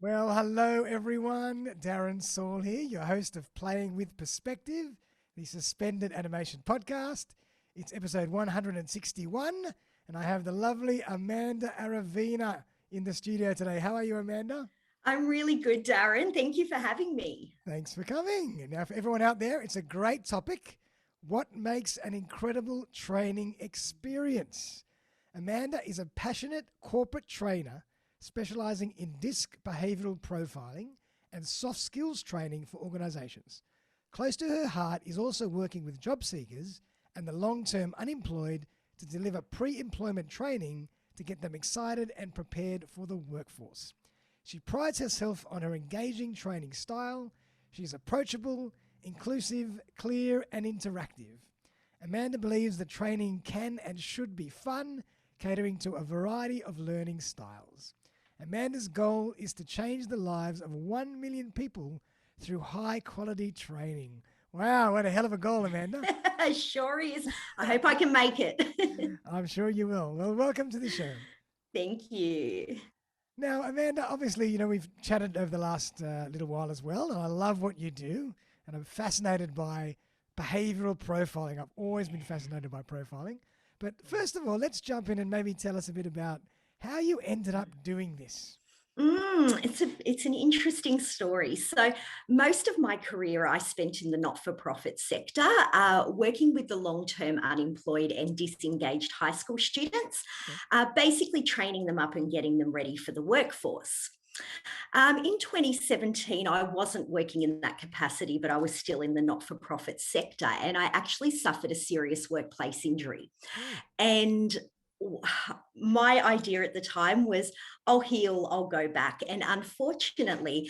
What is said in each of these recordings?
Well, hello everyone. Darren Saul here, your host of Playing with Perspective, the suspended animation podcast. It's episode 161, and I have the lovely Amanda Aravena in the studio today. How are you, Amanda? I'm really good, Darren. Thank you for having me. Thanks for coming. Now, for everyone out there, it's a great topic. What makes an incredible training experience? Amanda is a passionate corporate trainer specializing in disc behavioral profiling and soft skills training for organizations. Close to her heart is also working with job seekers and the long term unemployed to deliver pre employment training to get them excited and prepared for the workforce. She prides herself on her engaging training style. She's approachable, inclusive, clear, and interactive. Amanda believes that training can and should be fun, catering to a variety of learning styles. Amanda's goal is to change the lives of 1 million people through high quality training. Wow, what a hell of a goal, Amanda. Sure is. I hope I can make it. I'm sure you will. Well, welcome to the show. Thank you. Now, Amanda, obviously, we've chatted over the last little while as well, and I love what you do, and I'm fascinated by behavioural profiling. I've always been fascinated by profiling. But first of all, let's jump in and maybe tell us a bit about how you ended up doing this. It's an interesting story. So most of my career I spent in the not-for-profit sector, working with the long-term unemployed and disengaged high school students, Okay. basically training them up and getting them ready for the workforce. In 2017, I wasn't working in that capacity, but I was still in the not-for-profit sector, and I actually suffered a serious workplace injury. Oh, And my idea at the time was, I'll heal, I'll go back. And unfortunately,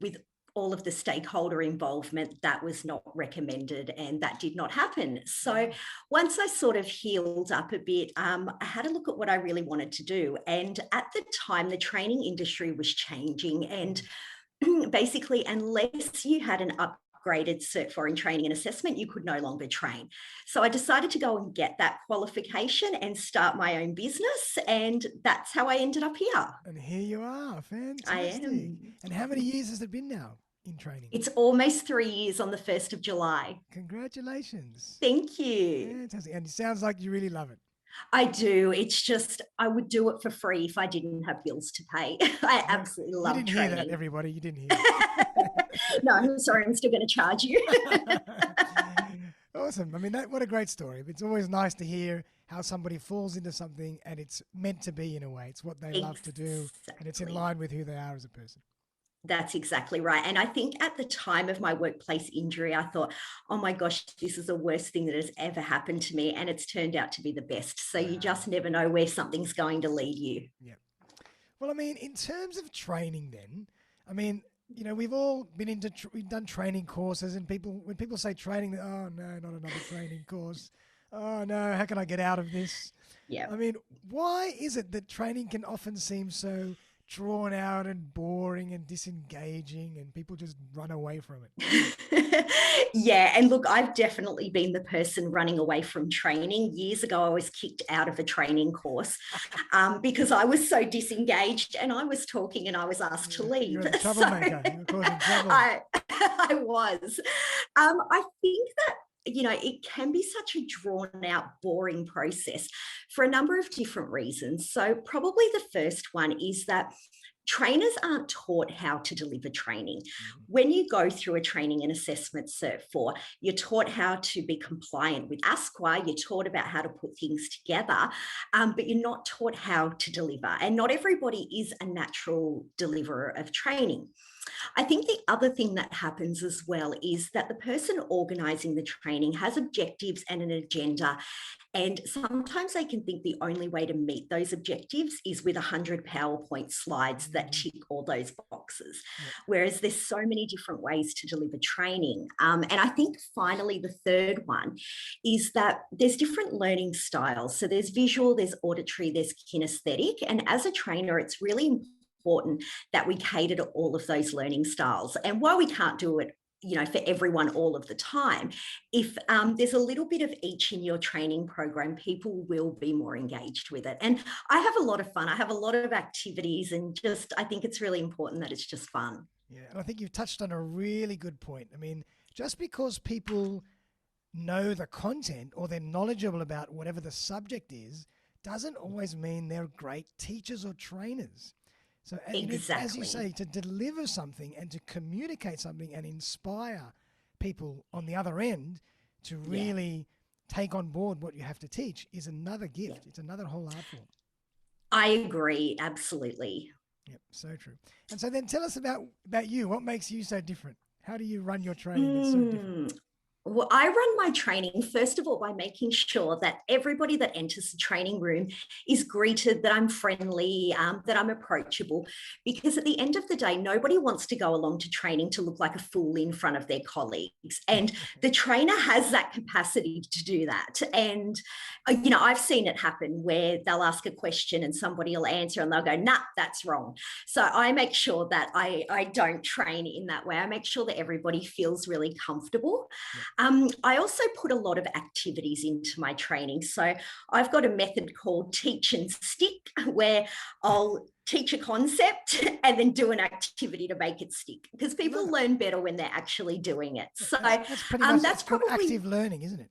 with all of the stakeholder involvement, that was not recommended and that did not happen. So once I sort of healed up a bit, I had a look at what I really wanted to do. And at the time, the training industry was changing, and basically, unless you had an upgraded cert for in training and assessment, you could no longer train. So I decided to go and get that qualification and start my own business. And that's how I ended up here. and here you are. I Fantastic. am. And how many years has it been now in training? It's almost 3 years on the 1st of July. Congratulations. Thank you. Fantastic. And it sounds like you really love it. I do. It's just, I would do it for free if I didn't have bills to pay. I absolutely You love didn't hear that, training. everybody. You didn't hear it. No, I'm sorry. I'm still going to charge you. Awesome. I mean, what a great story. It's always nice to hear how somebody falls into something and it's meant to be in a way. It's what they love to do and it's in Exactly. line with who they are as a person. That's exactly right. And I think at the time of my workplace injury, I thought, oh my gosh, this is the worst thing that has ever happened to me. And it's turned out to be the best. So you Wow. just never know where something's going to lead you. Yeah. Well, I mean, in terms of training, then, I mean, we've all been we've done training courses, and when people say training, oh no, not another training course. Oh no, how can I get out of this? Yeah. I mean, why is it that training can often seem so drawn out and boring and disengaging, and people just run away from it? Yeah. And look, I've definitely been the person running away from training. Years ago, I was kicked out of a training course because I was so disengaged and I was talking and I was asked to leave. You're the troublemaker. You're causing trouble. I was. I think that it can be such a drawn out, boring process for a number of different reasons. So, probably the first one is that trainers aren't taught how to deliver training. When you go through a training and assessment cert for, you're taught how to be compliant with ASQA, you're taught about how to put things together, but you're not taught how to deliver. And not everybody is a natural deliverer of training. I think the other thing that happens as well is that the person organising the training has objectives and an agenda, and sometimes they can think the only way to meet those objectives is with 100 PowerPoint slides that tick all those boxes. Whereas there's so many different ways to deliver training. And I think finally the third one is that there's different learning styles. So there's visual, there's auditory, there's kinesthetic. And as a trainer, it's really important that we cater to all of those learning styles. And while we can't do it for everyone all of the time. If there's a little bit of each in your training program, people will be more engaged with it. And I have a lot of fun. I have a lot of activities, and I think it's really important that it's just fun. Yeah, and I think you've touched on a really good point. I mean, just because people know the content or they're knowledgeable about whatever the subject is doesn't always mean they're great teachers or trainers. So, as you Exactly. say, to deliver something and to communicate something and inspire people on the other end to Yeah. really take on board what you have to teach is another Yeah. gift. It's another whole art form. I agree. Absolutely. Yep, so true. And so then tell us about you. What makes you so different? How do you run your training that's so different? Mm. Well, I run my training, first of all, by making sure that everybody that enters the training room is greeted, that I'm friendly, that I'm approachable. Because at the end of the day, nobody wants to go along to training to look like a fool in front of their colleagues. And the trainer has that capacity to do that. And, I've seen it happen where they'll ask a question and somebody will answer and they'll go, nah, that's wrong. So I make sure that I don't train in that way. I make sure that everybody feels really comfortable. Yep. I also put a lot of activities into my training. So I've got a method called teach and stick, where I'll teach a concept and then do an activity to make it stick, because Love people it. learn better when they're actually doing it. Yeah, So that's pretty much, that's it's called probably, active learning, isn't it?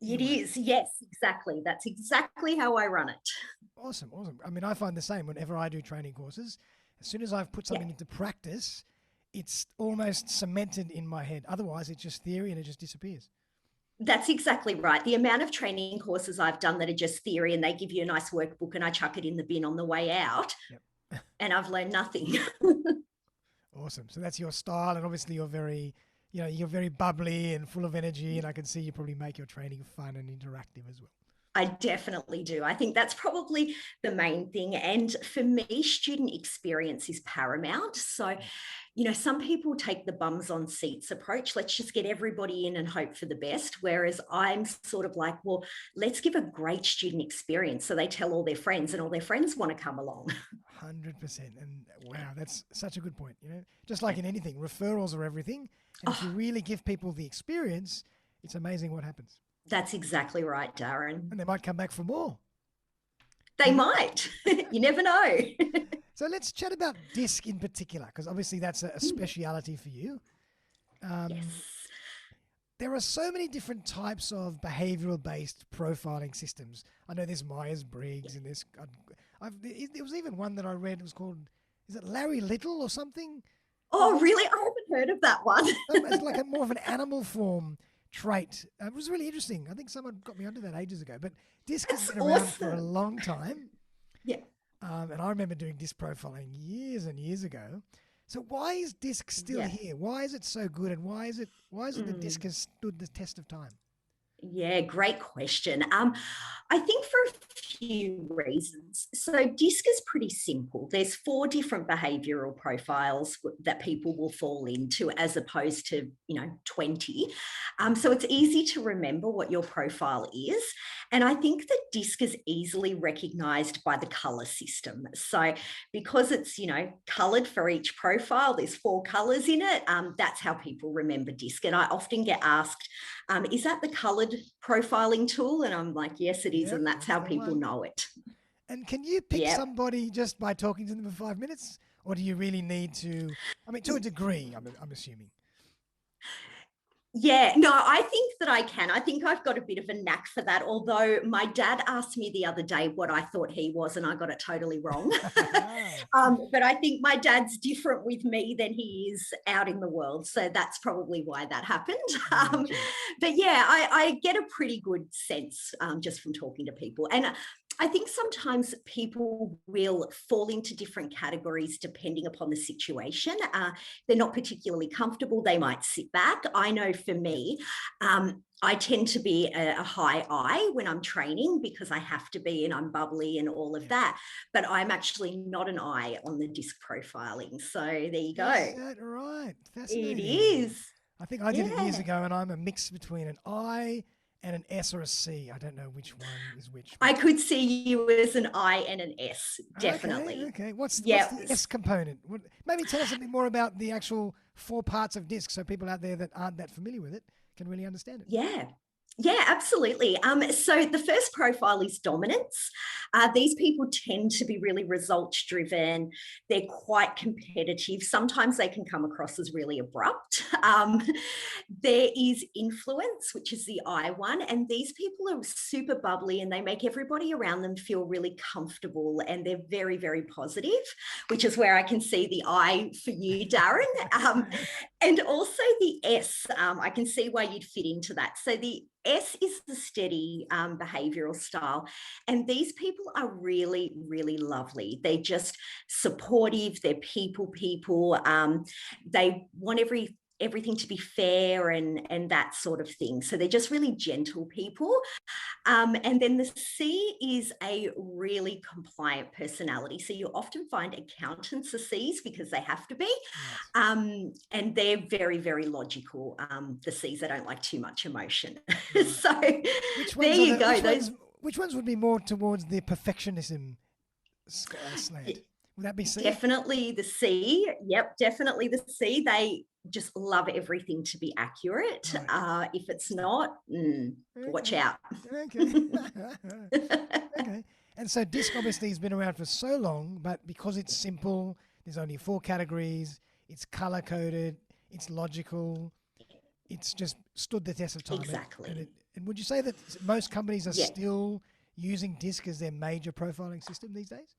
In a it way. is. Yes, exactly. That's exactly how I run it. Awesome, awesome. I mean, I find the same whenever I do training courses. As soon as I've put Yeah. something into practice, it's almost cemented in my head. Otherwise, it's just theory and it just disappears. That's exactly right. The amount of training courses I've done that are just theory and they give you a nice workbook and I chuck it in the bin on the way out Yep. and I've learned nothing. Awesome. So that's your style, and obviously you're very bubbly and full of energy, and I can see you probably make your training fun and interactive as well. I definitely do. I think that's probably the main thing. And for me, student experience is paramount. So, Yep. some people take the bums on seats approach. Let's just get everybody in and hope for the best. Whereas I'm sort of like, well, let's give a great student experience. So they tell all their friends and all their friends want to come along. 100%. And wow, that's such a good point. Just like in anything, referrals are everything. And if you Oh, really give people the experience, it's amazing what happens. that's exactly right, Darren. And they might come back for more. They Who knows? might. You never know. So let's chat about DISC in particular, because obviously that's a speciality for you. Um, Yes. there are so many different types of behavioral based profiling systems. I know there's Myers Briggs and there's, there was even one that I read was called, is it Larry Little or something? Oh, really? I haven't heard of that one. It's like a more of an animal form trait. It was really interesting. I think someone got me onto that ages ago. But DISC has That's been around for a awesome. long time. Yeah. And I remember doing DISC profiling years and years ago. So why is DISC still Yeah. here? Why is it so good? And why is it that DISC Mm. has stood the test of time? Yeah, great question. I think for a few reasons. So, DISC is pretty simple. There's four different behavioural profiles that people will fall into, as opposed to 20. So it's easy to remember what your profile is, and I think that DISC is easily recognised by the colour system. So because it's coloured for each profile, there's four colours in it. That's how people remember DISC, and I often get asked, is that the coloured profiling tool? And I'm like, yes, it is. Yep, And that's that's how the people one. know it. And can you pick Yeah. somebody just by talking to them for 5 minutes? Or do you really need to? I mean, to a degree, I'm assuming. Yeah, no, I think that I can. I think I've got a bit of a knack for that. Although my dad asked me the other day what I thought he was, and I got it totally wrong. But I think my dad's different with me than he is out in the world. So that's probably why that happened. Yeah, Um, true. but yeah, I get a pretty good sense just from talking to people. And I think sometimes people will fall into different categories depending upon the situation. They're not particularly comfortable, they might sit back. I know for Yep. me, I tend to be a high I when I'm training, because I have to be and I'm bubbly and all of Yep. that. But I'm actually not an I on the disc profiling. So there you Is go. that right? It Fascinating. is. I think I did it years Yeah. ago, and I'm a mix between an I and an S or a C. I don't know which one is which. I But could see you as an I and an S, okay, definitely. okay. What's Yeah. the S component? Maybe tell us a bit more about the actual four parts of DISC, so people out there that aren't that familiar with it can really understand it. Yeah. Yeah, absolutely. So the first profile is dominance. These people tend to be really results driven. They're quite competitive. Sometimes they can come across as really abrupt. There is influence, which is the I one. And these people are super bubbly and they make everybody around them feel really comfortable and they're very, very positive, which is where I can see the I for you, Darren. And also the S, I can see why you'd fit into that. So the S is the steady behavioural style. And these people are really, really lovely. They're just supportive. They're people. They want everything to be fair and that sort of thing. So they're just really gentle people. And then the C is a really compliant personality. So you often find accountants are Cs because they have to be. Right. And they're very, very logical. The Cs, they don't like too much emotion. Right. So Which there ones are you the go. which ones would be more towards the perfectionism slant? Would that be C? Definitely the C. Yep, definitely the C. They just love everything to be accurate. Right. If it's Interesting. not, watch Okay. out. Okay. Okay. And so disc obviously has been around for so long, but because it's simple, there's only four categories, it's color coded, it's logical, it's just stood the test of time. Exactly. And would you say that most companies are Yeah. still using disc as their major profiling system these days?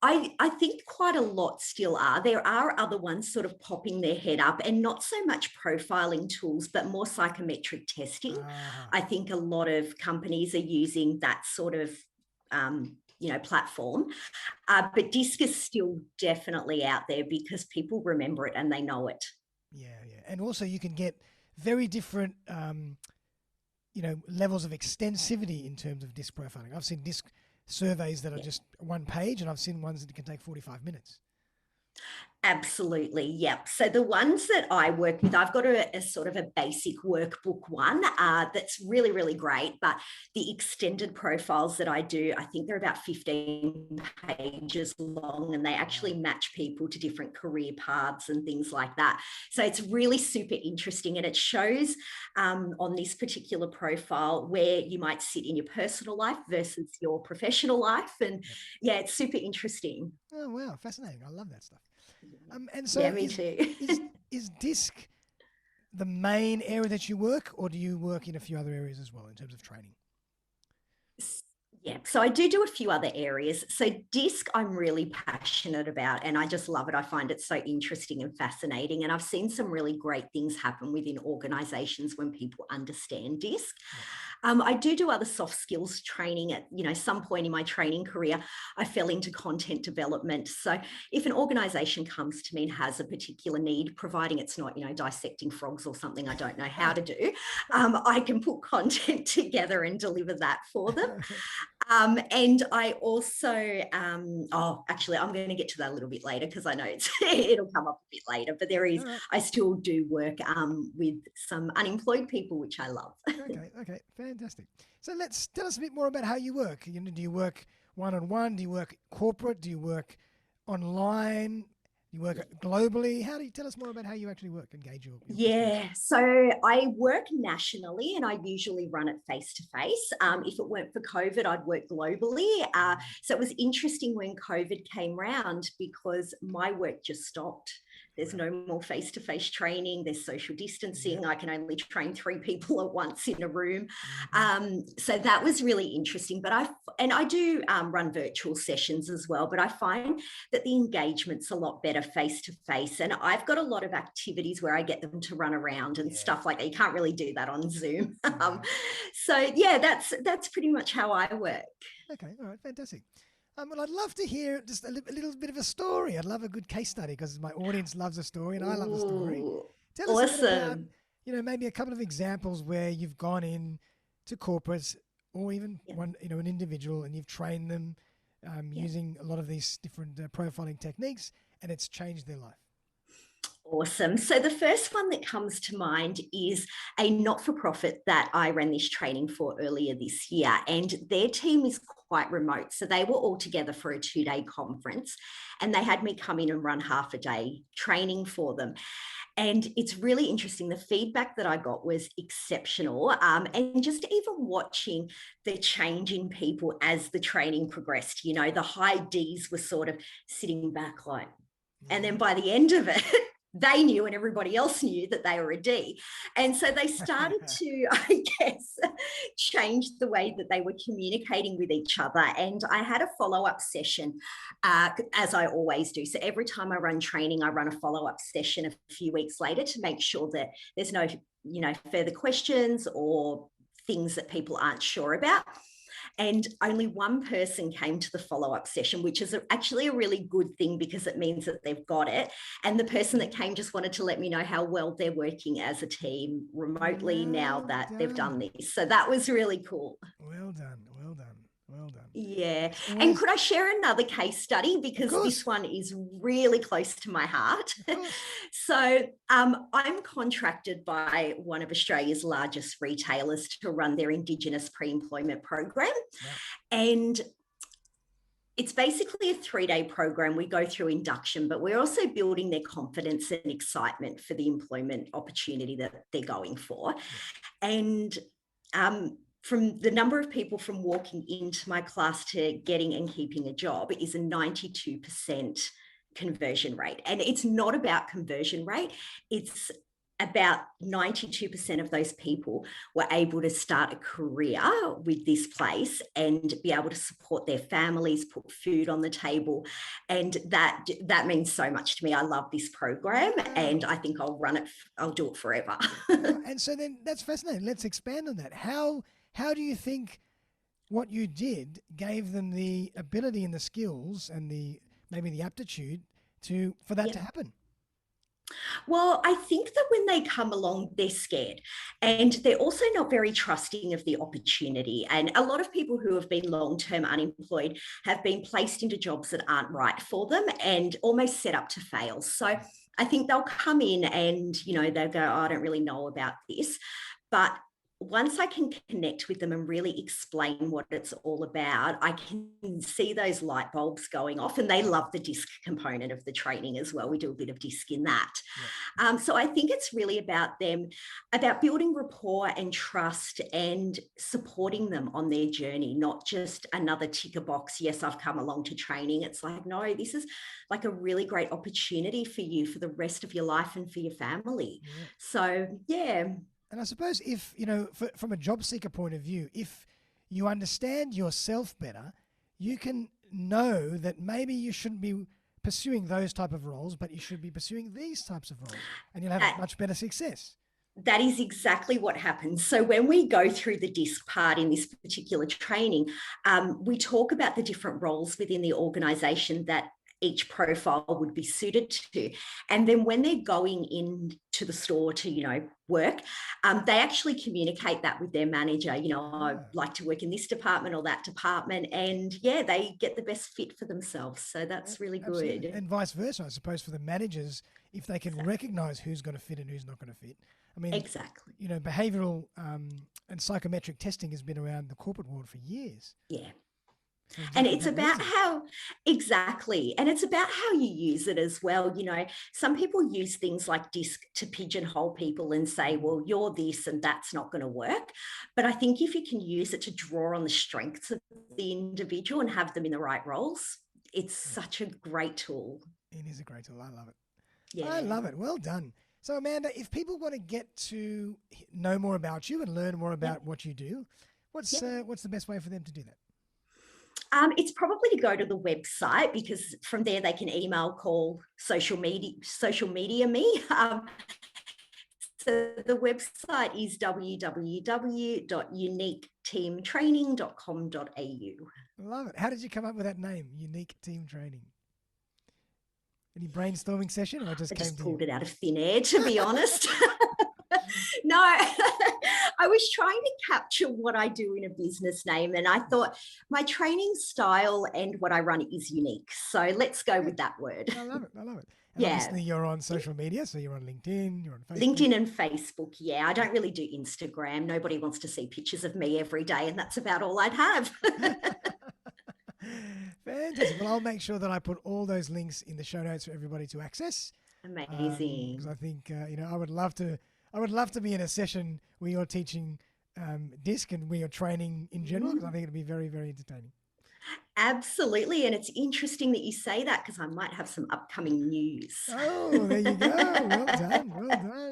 I think quite a lot still are. There are other ones sort of popping their head up, and not so much profiling tools, but more psychometric testing. Uh-huh. I think a lot of companies are using that sort of platform. But DISC is still definitely out there because people remember it and they know it. Yeah, yeah. And also you can get very different levels of extensivity in terms of disc profiling. I've seen disc surveys that are Yeah. just one page, and I've seen ones that can take 45 minutes. Absolutely. Yep. So the ones that I work with, I've got a sort of a basic workbook one that's really, really great. But the extended profiles that I do, I think they're about 15 pages long and they actually match people to different career paths and things like that. So it's really super interesting. And it shows on this particular profile where you might sit in your personal life versus your professional life. And Yep. yeah, it's super interesting. Oh, wow. Fascinating. I love that stuff. And Yeah, so me too. is disc the main area that you work, or do you work in a few other areas as well in terms of training? Yeah, so I do a few other areas. So disc, I'm really passionate about, and I just love it. I find it so interesting and fascinating, and I've seen some really great things happen within organisations when people understand disc. Yep. I do other soft skills training at some point in my training career. I fell into content development. So if an organisation comes to me and has a particular need, providing it's not dissecting frogs or something I don't know how to do, I can put content together and deliver that for them. And I also, actually, I'm going to get to that a little bit later because I know it'll come up a bit later. But All right. I still do work with some unemployed people, which I love. Okay, fantastic. So tell us a bit more about how you work. Do you work one-on-one? Do you work corporate? Do you work online? Do you work globally? How do you tell us more about how you actually work, engage your customers? Yeah, so I work nationally and I usually run it face to face. If it weren't for COVID, I'd work globally. So it was interesting when COVID came round because my work just stopped. There's no more face-to-face training. There's social distancing. Yep. I can only train 3 people at once in a room. Mm-hmm. So that was really interesting. But I do run virtual sessions as well. But I find that the engagement's a lot better face-to-face. And I've got a lot of activities where I get them to run around and stuff like that. You can't really do that on Zoom. No. So yeah, that's pretty much how I work. Okay, all right, fantastic. Well, I'd love to hear just a little bit of a story. I'd love a good case study because my audience loves a story and I love a story. Ooh, Tell us a bit about, awesome. maybe a couple of examples where you've gone in to corporates or even an individual and you've trained them using a lot of these different profiling techniques and it's changed their life. Awesome. So the first one that comes to mind is a not-for-profit that I ran this training for earlier this year, and their team is quite remote. So they were all together for a 2-day conference, and they had me come in and run half a day training for them. And it's really interesting. The feedback that I got was exceptional. And just even watching the change in people as the training progressed, you know, the high Ds were sort of sitting back like, and then by the end of it, they knew and everybody else knew that they were a D. And so they started to, I guess, change the way that they were communicating with each other. And I had a follow-up session, as I always do. So every time I run training, I run a follow-up session a few weeks later to make sure that there's no, you know, further questions or things that people aren't sure about. And only one person came to the follow-up session, which is actually a really good thing because it means that they've got it. And the person that came just wanted to let me know how well they're working as a team remotely now that they've done this. So that was really cool. Well done. Well done. Well done. Yeah. And could I share another case study? Because this one is really close to my heart. So I'm contracted by one of Australia's largest retailers to run their Indigenous pre-employment program. Yeah. And it's basically a 3-day program. We go through induction, but we're also building their confidence and excitement for the employment opportunity that they're going for. Yeah. And from the number of people from walking into my class to getting and keeping a job is a 92% conversion rate. And it's not about conversion rate. It's about 92% of those people were able to start a career with this place and be able to support their families, put food on the table. And that means so much to me. I love this program and I think I'll do it forever. And so then that's fascinating. Let's expand on that. How do you think what you did gave them the ability and the skills and maybe the aptitude for that to happen? Well, I think that when they come along, they're scared and they're also not very trusting of the opportunity. And a lot of people who have been long-term unemployed have been placed into jobs that aren't right for them and almost set up to fail. So I think they'll come in and, you know, they'll go, oh, I don't really know about this. But once I can connect with them and really explain what it's all about, I can see those light bulbs going off, and they love the DISC component of the training as well. We do a bit of DISC in that. Yeah. So I think it's really about building rapport and trust and supporting them on their journey, not just another ticker box. Yes, I've come along to training. It's like, no, this is like a really great opportunity for you for the rest of your life and for your family. Yeah. So, yeah. And I suppose if, you know, from a job seeker point of view, if you understand yourself better, you can know that maybe you shouldn't be pursuing those type of roles, but you should be pursuing these types of roles, and you'll have much better success. That is exactly what happens. So when we go through the DISC part in this particular training, we talk about the different roles within the organisation that each profile would be suited to. And then when they're going into the store to, you know, work, they actually communicate that with their manager. You know, I'd like to work in this department or that department. And yeah, they get the best fit for themselves. So that's really Absolutely. good. And vice versa, I suppose, for the managers, if they can recognize who's going to fit and who's not going to fit. I mean, exactly. You know, behavioural and psychometric testing has been around the corporate world for years. Yeah. And it's about and it's about how you use it as well. You know, some people use things like DISC to pigeonhole people and say, well, you're this and that's not going to work. But I think if you can use it to draw on the strengths of the individual and have them in the right roles, it's such a great tool. It is a great tool. I love it. Yeah. I love it. Well done. So, Amanda, if people want to get to know more about you and learn more about what you do, what's the best way for them to do that? It's probably to go to the website, because from there they can email, call, social media me. So the website is www.uniqueteamtraining.com.au. Love it. How did you come up with that name, Unique Team Training? Any brainstorming session, or I just pulled it out of thin air, to be honest. No, I was trying to capture what I do in a business name, and I thought my training style and what I run is unique. So let's go Yeah, with that word. I love it. I love it. And Yeah. obviously, you're on social media, so you're on LinkedIn, you're on Facebook. LinkedIn and Facebook. Yeah, I don't really do Instagram. Nobody wants to see pictures of me every day, and that's about all I'd have. Fantastic. Well, I'll make sure that I put all those links in the show notes for everybody to access. Because Amazing. I think I would love to. I would love to be in a session where you're teaching disc and where you're training in general, because I think it'd be very, very entertaining. Absolutely. And it's interesting that you say that because I might have some upcoming news. Oh, there you go. Well done. Well done.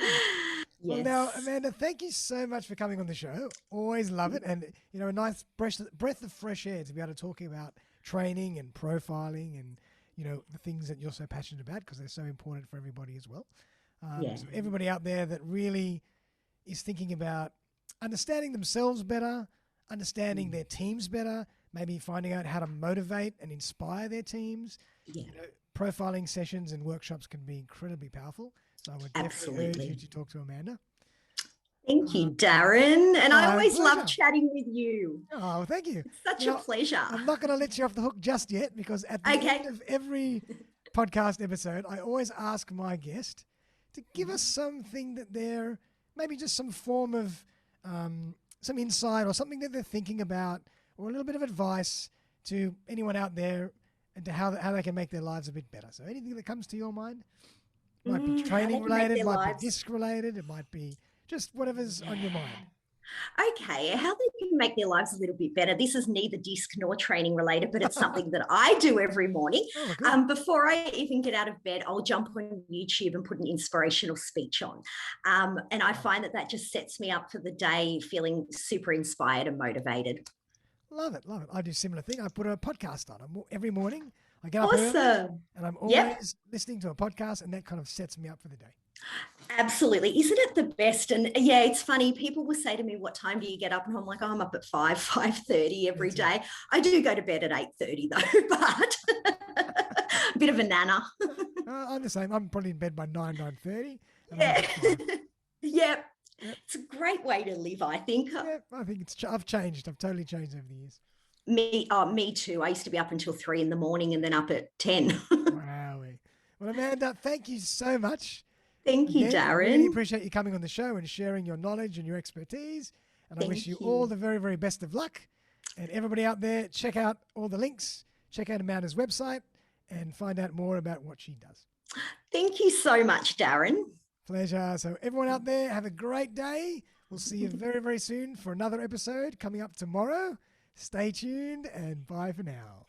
Well, now, Yes. Amanda, thank you so much for coming on the show. Always love it. And, a nice breath of fresh air to be able to talk about training and profiling and, the things that you're so passionate about, because they're so important for everybody as well. Yeah. So everybody out there that really is thinking about understanding themselves better, understanding their teams better, maybe finding out how to motivate and inspire their teams. Yeah. Profiling sessions and workshops can be incredibly powerful. So I would definitely urge you Absolutely. to talk to Amanda. Thank you, Darren. And I My always love pleasure. chatting with you. Oh, thank you. It's such a pleasure. I'm not going to let you off the hook just yet, because at the end Okay. of every podcast episode, I always ask my guest to give us something that they're maybe just some form of some insight or something that they're thinking about, or a little bit of advice to anyone out there, and to how they can make their lives a bit better. So anything that comes to your mind, might be How they training can make related, their might be lives. disc related, it might be just whatever's on your mind. Okay, how they can make their lives a little bit better. This is neither disc nor training related, but it's something that I do every morning. Oh, good. Before I even get out of bed, I'll jump on YouTube and put an inspirational speech on. And I find that just sets me up for the day feeling super inspired and motivated. Love it, love it. I do a similar thing. I put a podcast on. Every morning. I get up early, Awesome. and I'm Yep. always listening to a podcast, and that kind of sets me up for the day. Absolutely. Isn't it the best? And yeah, it's funny. People will say to me, what time do you get up? And I'm like, oh, I'm up at 5:30 every day. I do go to bed at 8:30 though, but a bit of a nana. I'm the same. I'm probably in bed by 9:30. Yeah. Yep. Yep. It's a great way to live, I think. Yeah, I think I've changed. I've totally changed over the years. Me too. I used to be up until 3 a.m. and then up at 10. Wow. Well, Amanda, thank you so much. Thank you, Again, I Darren. really appreciate you coming on the show and sharing your knowledge and your expertise. And I wish you all the very, very best of luck. And everybody out there, check out all the links, check out Amanda's website, and find out more about what she does. Thank you so much, Darren. Pleasure. So everyone out there, have a great day. We'll see you very, very soon for another episode coming up tomorrow. Stay tuned and bye for now.